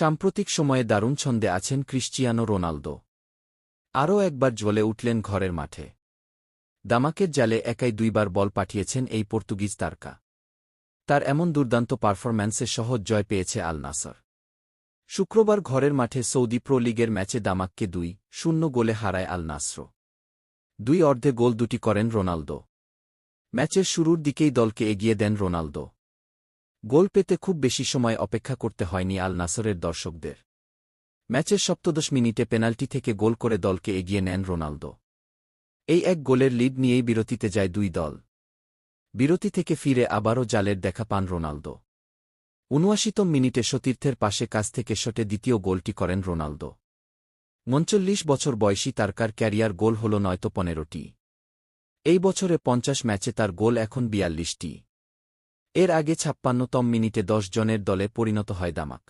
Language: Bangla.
সাম্প্রতিক সময়ে দারুণ ছন্দে আছেন ক্রিশ্চিয়ানো রোনালদো। আরও একবার জ্বলে উঠলেন ঘরের মাঠে। দামাকের জালে একাই 2 বার বল পাঠিয়েছেন এই পর্তুগিজ তারকা। তার এমন দুর্দান্ত পারফরম্যান্সে সহজ জয় পেয়েছে আল নাসর। শুক্রবার ঘরের মাঠে সৌদি প্রো লিগের ম্যাচে দামাককে 2-0 গোলে হারায় আল নাসর। 2 অর্ধে গোল 2টি করেন রোনালদো। ম্যাচের শুরুর দিকেই দলকে এগিয়ে দেন রোনালদো। গোল পেতে খুব বেশি সময় অপেক্ষা করতে হয়নি আল নাসরের দর্শকদের। ম্যাচের 17 মিনিটে পেনাল্টি থেকে গোল করে দলকে এগিয়ে নেন রোনালদো। এই এক গোলের লিড নিয়েই বিরতিতে যায় 2 দল। বিরতি থেকে ফিরে আবারও জালের দেখা পান রোনালদো। ৭৯তম মিনিটে সতীর্থের পাশে কাছ থেকে শটে দ্বিতীয় গোলটি করেন রোনালদো। ৩৯ বছর বয়সী তারকার ক্যারিয়ার গোল হল নয়তো 15টি। এই বছরে 50 ম্যাচে তার গোল এখন 42টি। এর আগে 56তম মিনিটে 10 জনের দলে পরিণত হয় দামাক।